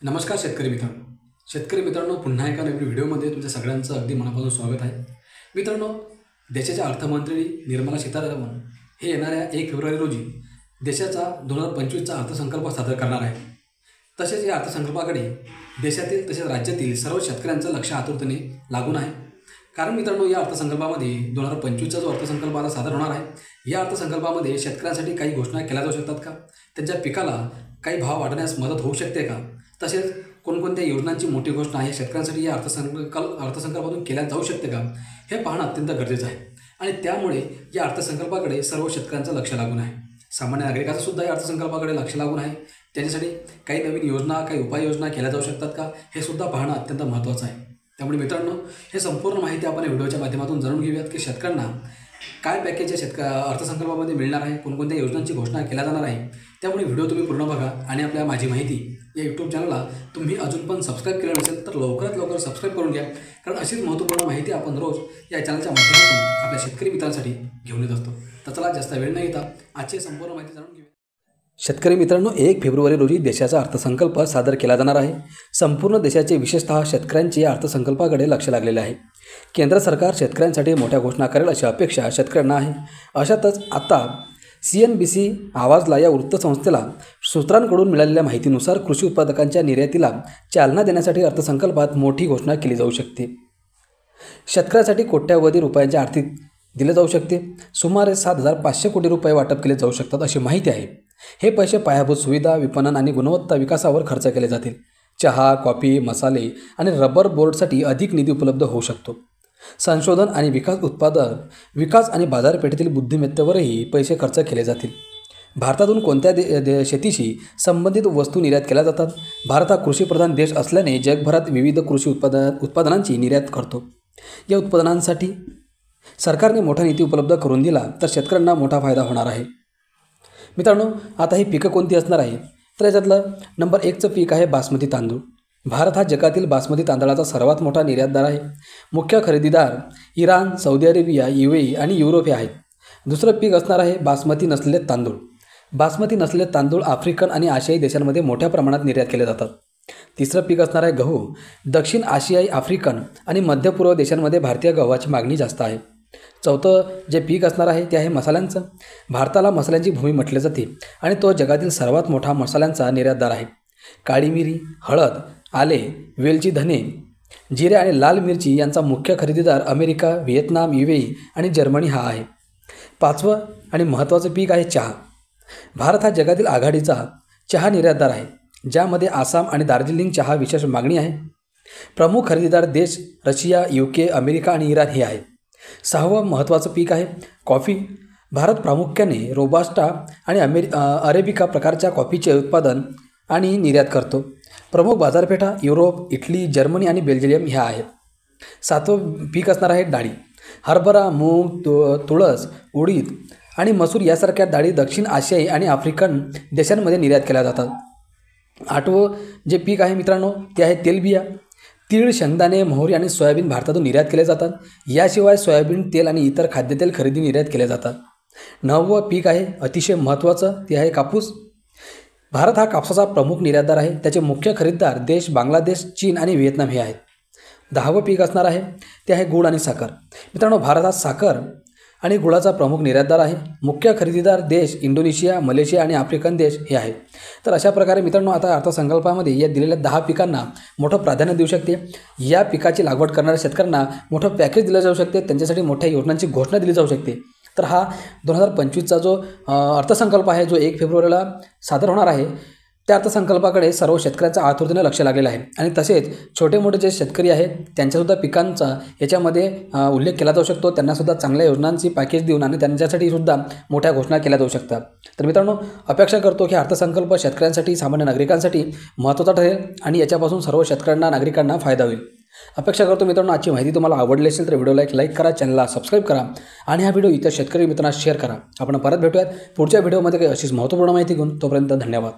नमस्कार शेतकरी मित्रांनो पुन्हा एका नवीन व्हिडिओमध्ये तुमच्या सगळ्यांचं अगदी मनापासून स्वागत आहे। मित्रांनो, देशाच्या अर्थमंत्री निर्मला सीतारामन हे येणाऱ्या 1 फेब्रुवारी रोजी देशाचा 2025चा अर्थसंकल्प सादर करणार आहे। तसेच या अर्थसंकल्पाकडे देशातील तसेच राज्यातील सर्व शेतकऱ्यांचं लक्ष आतुरतेने लागून आहे। कारण मित्रांनो, या अर्थसंकल्पामध्ये 2025चा जो अर्थसंकल्प आता सादर होणार आहे, या अर्थसंकल्पामध्ये शेतकऱ्यांसाठी काही घोषणा केल्या जाऊ शकतात का? त्यांच्या पिकाला काही भाव वाढण्यास मदत होऊ शकते का? तसेच कोणकोणत्या योजनांची मोठी घोषणा आहे शेतकऱ्यांसाठी या अर्थसंकल्पातून केल्या जाऊ शकते का, हे पाहणं अत्यंत गरजेचं आहे। आणि त्यामुळे या अर्थसंकल्पाकडे सर्व शेतकऱ्यांचं लक्ष लागून आहे। सामान्य नागरिकांचं सुद्धा या अर्थसंकल्पाकडे लक्ष लागून आहे। त्यांच्यासाठी काही नवीन योजना, काही उपाययोजना केल्या जाऊ शकतात का, हे सुद्धा पाहणं अत्यंत महत्त्वाचं आहे। त्यामुळे मित्रांनो, हे संपूर्ण माहिती आपण या व्हिडिओच्या माध्यमातून जाणून घेऊयात की शेतकऱ्यांना काय पॅकेज या अर्थसंकल्पामध्ये मिळणार आहे, कोणकोणत्या योजनांची घोषणा केल्या जाणार आहे। त्यामुळे व्हिडिओ तुम्ही पूर्ण बघा आणि आपल्या माझी माहिती या यूट्यूब चॅनलला तुम्ही अजून पण सबस्क्राईब केलं नसेल तर लवकरात लवकर सबस्क्राईब करून घ्या। कारण अशीच महत्त्वपूर्ण माहिती आपण रोज या चॅनलच्या माध्यमातून आपल्या शेतकरी मित्रांसाठी घेऊन येत असतो। तर चला जास्त वेळ न घेता आजची संपूर्ण माहिती जाणून घेऊया। शेतकरी मित्रांनो, 1 फेब्रुवारी रोजी देशाचा अर्थसंकल्प सादर केला जाणार आहे। संपूर्ण देशाचे विशेषतः शेतकऱ्यांचे या अर्थसंकल्पाकडे लक्ष लागलेले आहे। केंद्र सरकार शेतकऱ्यांसाठी मोठ्या घोषणा करेल अशी अपेक्षा शेतकऱ्यांना आहे। अशातच आता CNBC आवाजला या वृत्तसंस्थेला सूत्रांकडून मिळालेल्या माहितीनुसार कृषी उत्पादकांच्या निर्यातीला चालना देण्यासाठी अर्थसंकल्पात मोठी घोषणा केली जाऊ शकते। शेतकऱ्यासाठी कोट्यवधी रुपयांचे आर्थिक दिले जाऊ शकते। सुमारे 7,500 कोटी रुपये वाटप केले जाऊ शकतात अशी माहिती आहे। हे पैसे पायाभूत सुविधा, विपणन आणि गुणवत्ता विकासावर खर्च केले जातील। चहा, कॉफी, मसाले आणि रबर बोर्डसाठी अधिक निधी उपलब्ध होऊ शकतो। संशोधन आणि विकास आणि बाजारपेठेतील बुद्धिमत्तेवरही पैसे खर्च केले जातील। भारतातून कोणत्या शेतीशी संबंधित वस्तू निर्यात केल्या जातात? भारत हा कृषीप्रधान देश असल्याने जगभरात विविध कृषी उत्पादनांची निर्यात करतो। या उत्पादनांसाठी सरकारने मोठा निधी उपलब्ध करून दिला तर शेतकऱ्यांना मोठा फायदा होणार आहे। मित्रांनो, आता ही पिकं कोणती असणार आहे? तर याच्यातलं नंबर 1चं पीक आहे बासमती तांदूळ। भारत हा जगातील बासमती तांदळाचा सर्वात मोठा निर्यातदार आहे। मुख्य खरेदीदार इराण, सौदी अरेबिया, UAE आणि युरोप हे आहेत। दुसरं पीक असणार आहे बासमती नसलेले तांदूळ। बासमती नसलेले तांदूळ आफ्रिकन आणि आशियाई देशांमध्ये मोठ्या प्रमाणात निर्यात केले जातात। तिसरं पीक असणार आहे गहू। दक्षिण आशियाई, आफ्रिकन आणि मध्य पूर्व देशांमध्ये भारतीय गव्हाची मागणी जास्त आहे। चौथं जे पीक असणार आहे ते आहे मसाल्यांचं। भारताला मसाल्यांची भूमी म्हटले जाते आणि तो जगातील सर्वात मोठा मसाल्यांचा निर्यातदार आहे। काळी मिरी, हळद, आले, वेलची, धने, जिरे आणि लाल मिरची यांचा मुख्य खरेदीदार अमेरिका, व्हिएतनाम, UAE आणि जर्मनी हा आहे। 5वं आणि महत्त्वाचं पीक आहे चहा। भारत हा जगातील आघाडीचा चहा निर्यातदार आहे, ज्यामध्ये आसाम आणि दार्जिलिंग चहा विशेष मागणी आहे। प्रमुख खरेदीदार देश रशिया, UK, अमेरिका आणि इराण हे आहेत। 6वं महत्त्वाचं पीक आहे कॉफी। भारत प्रामुख्याने रोबास्टा आणि अरेबिका प्रकारच्या कॉफीचे उत्पादन आणि निर्यात करतो। प्रमुख बाजारपेठा युरोप, इटली, जर्मनी आणि बेल्जियम ह्या आहेत। 7वं पीक असणार आहे डाळी। हरभरा, मूग, तुळस, उडीद आणि मसूर यासारख्या डाळी दक्षिण आशियाई आणि आफ्रिकन देशांमध्ये निर्यात केल्या जातात। 8वं जे पीक आहे मित्रांनो ते आहे तेलबिया। तीळ, शेंगदाणे, मोहरी आणि सोयाबीन भारतातून निर्यात केले जातात। याशिवाय सोयाबीन तेल आणि इतर खाद्यतेल खरेदी निर्यात केले जातात। 9वं पीक आहे अतिशय महत्त्वाचं ते आहे कापूस। भारत हा कापसाचा प्रमुख निर्यातदार आहे। त्याचे मुख्य खरेदीदार देश बांगलादेश, चीन आणि व्हिएतनाम हे आहेत। 10वं पीक असणार आहे ते आहे गूळ आणि साखर। मित्रांनो, भारत हा साखर आणि गुळाचा प्रमुख निर्यातदार आहे। मुख्य खरेदीदार देश इंडोनेशिया, मलेशिया आणि आफ्रिकन देश हे आहेत। तर अशा प्रकारे मित्रांनो, आता अर्थसंकल्पामध्ये या दिलेल्या 10 पिकांना मोठं प्राधान्य देऊ शकते। या पिकाची लागवड करणाऱ्या शेतकऱ्यांना मोठं पॅकेज दिलं जाऊ शकते, त्यांच्यासाठी मोठ्या योजनांची घोषणा दिली जाऊ शकते। तर हा 2025चा जो अर्थसंकल्प आहे, जो 1 फेब्रुवारीला सादर होणार आहे, त्या अर्थसंकल्पाकडे सर्व शेतकऱ्यांचं आतुरतेने लक्ष लागलेलं आहे। आणि तसेच छोटे मोठे जे शेतकरी आहेत त्यांच्यासुद्धा पिकांचा याच्यामध्ये उल्लेख केला जाऊ शकतो। त्यांनासुद्धा चांगल्या योजनांची पॅकेज देऊन आणि त्यांच्यासाठी सुद्धा मोठ्या घोषणा केल्या जाऊ शकतात। तर मित्रांनो, अपेक्षा करतो की अर्थसंकल्प शेतकऱ्यांसाठी, सामान्य नागरिकांसाठी महत्त्वाचा ठरेल आणि याच्यापासून सर्व शेतकऱ्यांना, नागरिकांना फायदा होईल। अपेक्षा करतो मित्रांनो आजची माहिती तुम्हाला आवडली असेल तर व्हिडिओला लाईक करा, चॅनलला सबस्क्राईब करा आणि हा व्हिडिओ इतर शेतकरी मित्रांना शेअर करा। आपण परत भेटूयात पुढच्या व्हिडिओमध्ये काही अशीच महत्त्वपूर्ण माहिती घेऊन। तोपर्यंत धन्यवाद।